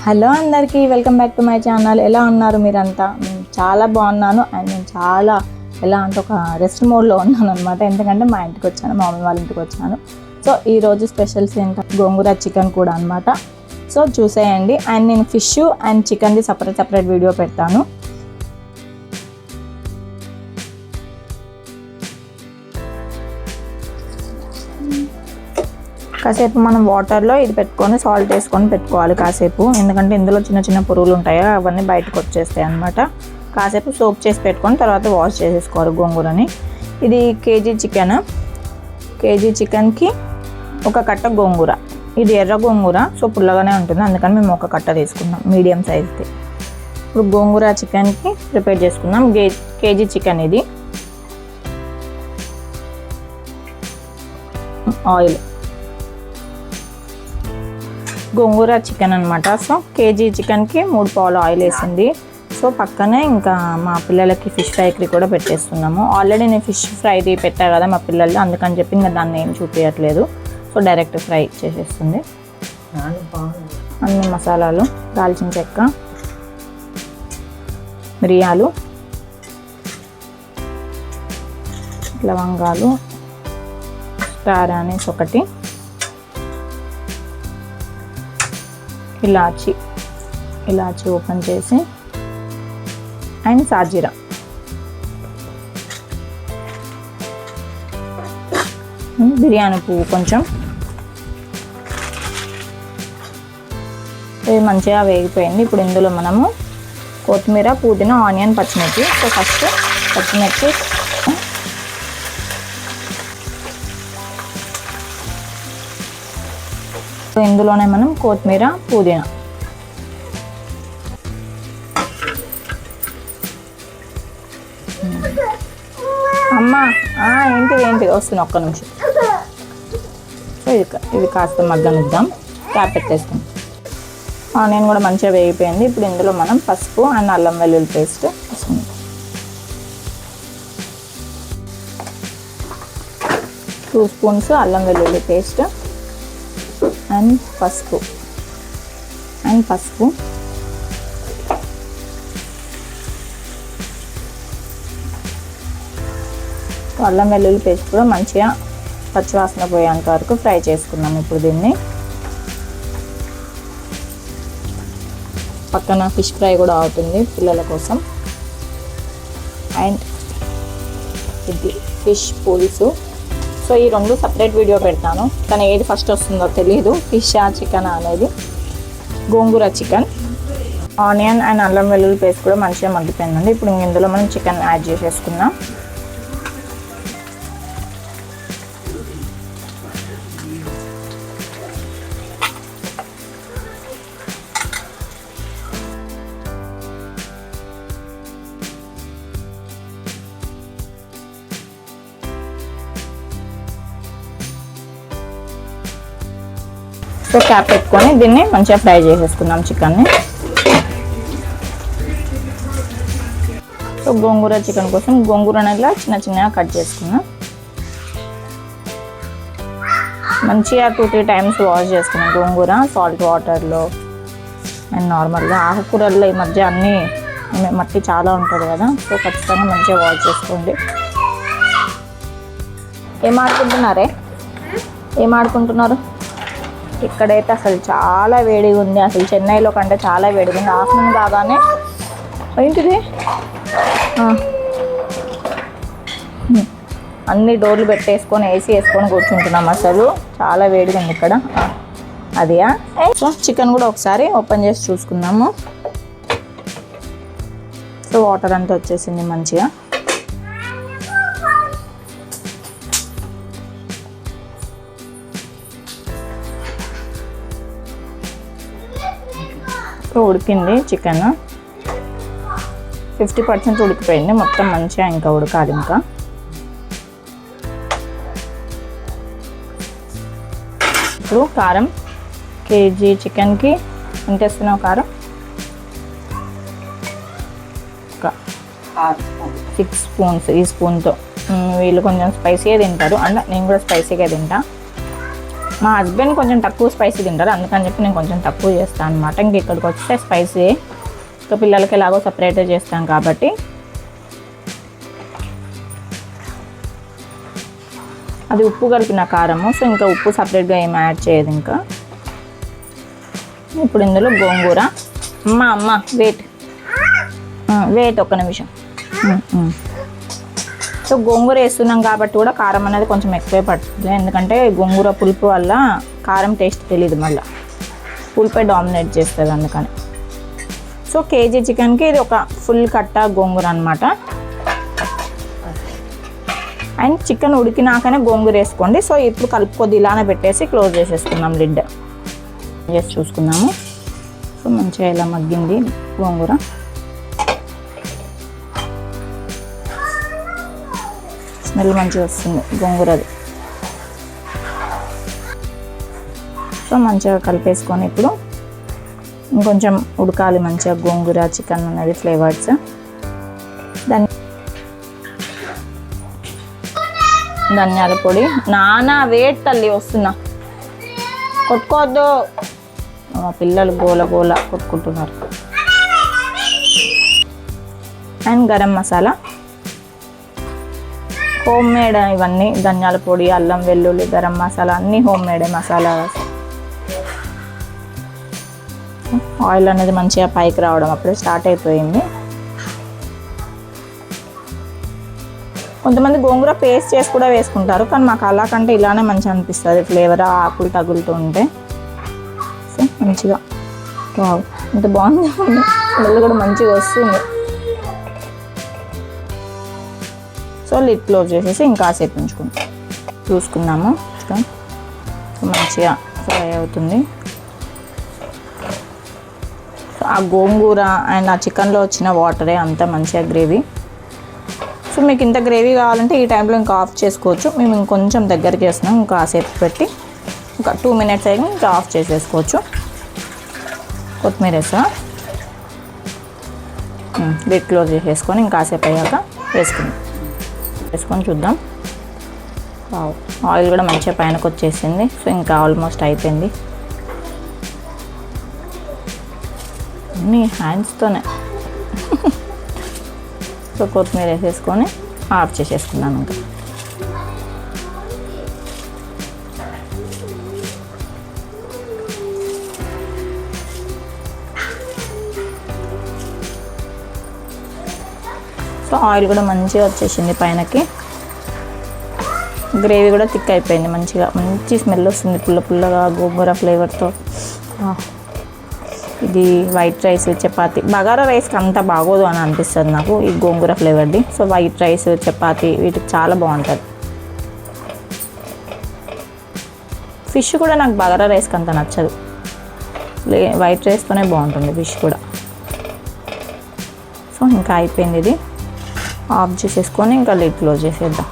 Hello అందరికీ welcome back to my channel. ఎలా ఉన్నారు మీరంతా? నేను చాలా బాగున్నాను. అండ్ నేను చాలా ఎలా అంటే ఒక రెస్ట్ మోడ్లో ఉన్నాను అనమాట. ఎందుకంటే మా ఇంటికి వచ్చాను, మా మమ్మీ వాళ్ళ ఇంటికి వచ్చాను. సో ఈరోజు స్పెషల్స్ ఏంటంటే గోంగూర చికెన్ కూడా అనమాట. సో చూసేయండి. అండ్ నేను ఫిష్ అండ్ చికెన్ది సపరేట్ వీడియో పెడతాను. కాసేపు మనం వాటర్లో ఇది పెట్టుకొని సాల్ట్ వేసుకొని పెట్టుకోవాలి కాసేపు. ఎందుకంటే ఇందులో చిన్న చిన్న పురుగులు ఉంటాయో అవన్నీ బయటకు వచ్చేస్తాయి అన్నమాట. కాసేపు సోప్ చేసి పెట్టుకొని తర్వాత వాష్ చేసేసుకోవాలి గోంగూరని. ఇది కేజీ చికెన్కి ఒక కట్ట గోంగూర. ఇది ఎర్ర గోంగూర, సో పుల్లగానే ఉంటుంది, అందుకని మేము ఒక కట్ట తీసుకున్నాం మీడియం సైజ్ది. ఇప్పుడు గోంగూర చికెన్కి ప్రిపేర్ చేసుకుందాం. కేజీ చికెన్ ఇది. ఆయిల్, గోంగూర చికెన్ అనమాట. సో కేజీ చికెన్కి 3 పావులు ఆయిల్ వేసింది. సో పక్కనే ఇంకా మా పిల్లలకి ఫిష్ ఫ్రైకి కూడా పెట్టేస్తున్నాము. ఆల్రెడీ నేను ఫిష్ ఫ్రైది పెట్టా కదా మా పిల్లలు, అందుకని చెప్పి ఇంకా దాన్ని ఏం చూపించట్లేదు. సో డైరెక్ట్ ఫ్రై చేసేస్తుంది. అన్ని మసాలాలు, దాల్చిన చెక్క, మిరియాలు, లవంగాలు, స్టార్ అనీస్ ఒకటి, ఇలాచి ఓపెన్ చేసి, అండ్ సాజీరా, బిర్యానీ పువ్వు కొంచెం. ఇది మంచిగా వేగిపోయింది. ఇప్పుడు ఇందులో మనము కొత్తిమీర, పుదీనా, ఆనియన్, పచ్చిమిర్చి. సో ఫస్ట్ పచ్చిమిర్చి, ఇందులోనే మనం కొత్తిమీర, పుదీనా, అమ్మా ఏంటి వస్తుంది, ఒక్క నిమిషం. సో ఇది కాస్త మగ్గనిద్దాం, క్యాప్ పెట్టేస్తాం. ఆనియన్ కూడా మంచిగా వేగిపోయింది. ఇప్పుడు ఇందులో మనం పసుపు అండ్ అల్లం వెల్లుల్లి పేస్ట్ వేసుకుందాం. 2 స్పూన్స్ అల్లం వెల్లుల్లి పేస్ట్ అండ్ పసుపు. అల్లం వెల్లుల్లి పేస్ట్ కూడా మంచిగా పచ్చివాసన పోయేంత వరకు ఫ్రై చేసుకున్నాం. ఇప్పుడు దీన్ని పక్కన ఫిష్ ఫ్రై కూడా అవుతుంది పిల్లల కోసం. అండ్ ఇది ఫిష్ పులుసు. సో ఈ 2 సపరేట్ వీడియో పెడతాను, కానీ ఏది ఫస్ట్ వస్తుందో తెలియదు, ఫిష్ చికెన్ అనేది. గోంగూర చికెన్, ఆనియన్ అండ్ అల్లం వెల్లుల్లి పేస్ట్ కూడా మంచిగా మగ్గిపోయిందండి. ఇప్పుడు ఇందులో మనం చికెన్ యాడ్ చేసేసుకుందాం. సో క్యాప్ పెట్టుకొని దీన్ని మంచిగా ఫ్రై చేసేసుకుందాం చికెన్ని. సో గోంగూర చికెన్ కోసం గోంగూరని ఇలా చిన్నగా కట్ చేసుకున్నాం. మంచిగా 2-3 టైమ్స్ వాష్ చేసుకున్నాం గోంగూర సాల్ట్ వాటర్లో. అండ్ నార్మల్గా ఆకుకూరల్లో ఈ మధ్య అన్నీ మట్టి చాలా ఉంటుంది కదా, సో ఖచ్చితంగా మంచిగా వాష్ చేసుకోండి. ఏం ఆడుకుంటున్నారు? ఇక్కడైతే అసలు చాలా వేడిగా ఉంది. అసలు చెన్నైలో కంటే చాలా వేడిగా ఉంది. ఆఫ్టర్నూన్ కాగానే ఏంటిది అన్ని డోర్లు పెట్టేసుకొని ఏసీ వేసుకొని కూర్చుంటున్నాం. అసలు చాలా వేడిగా ఉంది ఇక్కడ. అదియా. సో చికెన్ కూడా ఒకసారి ఓపెన్ చేసి చూసుకుందాము. సో వాటర్ అంతా వచ్చేసింది మంచిగా. ఉడికింది చికెన్, 50% ఉడికిపోయింది. మొత్తం మంచిగా ఇంకా ఉడకాలి. ఇంకా ఇప్పుడు కారం, కేజీ చికెన్కి ఎంత వేస్తున్నావు కారం? 6 స్పూన్స్. ఈ స్పూన్తో వీళ్ళు కొంచెం స్పైసీగా తింటారు, అంటే నేను కూడా స్పైసీగా తింటా. మా హస్బెండ్ కొంచెం తక్కువ స్పైసీ తింటారు, అందుకని చెప్పి నేను కొంచెం తక్కువ చేస్తాను అనమాట. ఇంక ఇక్కడికి వస్తే స్పైసీ, ఇంకా పిల్లలకి ఎలాగో సపరేట్గా చేస్తాం కాబట్టి. అది ఉప్పు కలిపిన కారము, సో ఇంకా ఉప్పు సపరేట్గా ఏం యాడ్ చేయదు. ఇంకా ఇప్పుడు ఇందులో గోంగూర. అమ్మ వెయిట్ ఒక్క నిమిషం. సో గోంగూర వేస్తున్నాం కాబట్టి కూడా కారం అనేది కొంచెం ఎక్కువే పడుతుంది, ఎందుకంటే గోంగూర పులుపు వల్ల కారం టేస్ట్ తెలియదు, మళ్ళీ పులుపే డామినేట్ చేస్తుంది అందుకని. సో కేజీ చికెన్కి ఇది ఒక ఫుల్ కట్ట గోంగూర అనమాట. అండ్ చికెన్ ఉడికినాకనే గోంగూర వేసుకోండి. సో ఇప్పుడు కలుపుకొద్ది ఇలానే పెట్టేసి క్లోజ్ చేసేసుకున్నాం లిడ్. చేసి చూసుకున్నాము. సో మంచిగా ఇలా మగ్గింది గోంగూర. స్మెల్ మంచిగా వస్తుంది గోంగూరది. సో మంచిగా కలిపేసుకొని ఇప్పుడు ఇంకొంచెం ఉడకాలి మంచిగా గోంగూర చికెన్ అనేది ఫ్లేవర్స్. ధనియాల పొడి. నానా వెయిట్ తల్లి వస్తున్నా, కొట్టుకోవద్దు. మా పిల్లలు గోల గోల కొట్టుకుంటున్నారు. And garam masala home made, ఇవన్నీ ధనియాల పొడి, అల్లం వెల్లుల్లి, గరం మసాలా అన్నీ హోమ్ మేడే మసాలా. ఆయిల్ అనేది మంచిగా పైకి రావడం అప్పుడే స్టార్ట్ అయిపోయింది. కొంతమంది గోంగూర పేస్ట్ చేసి కూడా వేసుకుంటారు, కానీ మాకు అలా కంటే ఇలానే మంచిగా అనిపిస్తుంది ఫ్లేవర్, ఆకులు తగులుతూ ఉంటే. సో మంచిగా వావ్ ఇంత బాగుంది, స్మెల్ కూడా మంచిగా వస్తుంది. సో లిడ్ క్లోజ్ చేసేసి ఇంకాసేపు ఉంచుకుంటాం. చూసుకున్నాము, సో మంచిగా ఫ్రై అవుతుంది. సో ఆ గోంగూర అండ్ ఆ చికెన్లో వచ్చిన వాటరే అంత మంచిగా గ్రేవీ. సో మీకు ఇంత గ్రేవీ కావాలంటే ఈ టైంలో ఇంకా ఆఫ్ చేసుకోవచ్చు. మేము ఇంకొంచెం దగ్గరికి చేస్తున్నాం, ఇంకా కాసేపు పెట్టి ఇంకా 2 minutes అయ్యి ఇంకా ఆఫ్ చేసేసుకోవచ్చు. కొత్తిమీర లిడ్ క్లోజ్ చేసేసుకొని ఇంకా కాసేపు అయ్యాక వేసుకొని చూద్దాం. ఆయిల్ కూడా మంచిగా పైనకి వచ్చేసింది. సో ఇంకా ఆల్మోస్ట్ అయిపోయింది. అన్నీ హ్యాండ్స్తోనే. సో కొత్తిమీర వేసేసుకొని ఆఫ్ చేసేసుకున్నాను. ఇంకా సో ఆయిల్ కూడా మంచిగా వచ్చేసింది పైనకి. గ్రేవీ కూడా థిక్ అయిపోయింది, మంచిగా మంచి స్మెల్ వస్తుంది పుల్ల పుల్లగా గోంగూర ఫ్లేవర్తో. ఇది వైట్ రైస్, చపాతీ, బగారా రైస్కి అంత బాగోదు అని అనిపిస్తుంది నాకు ఈ గోంగూర ఫ్లేవర్ది. సో వైట్ రైస్, చపాతీ వీటికి చాలా బాగుంటుంది. ఫిష్ కూడా నాకు బగారా రైస్కి అంత నచ్చదు, వైట్ రైస్తోనే బాగుంటుంది ఫిష్ కూడా. సో ఇంకా అయిపోయింది, ఇది ఆఫ్ చేసేసుకొని ఇంకా లిడ్ క్లోజ్ చేసేద్దాం.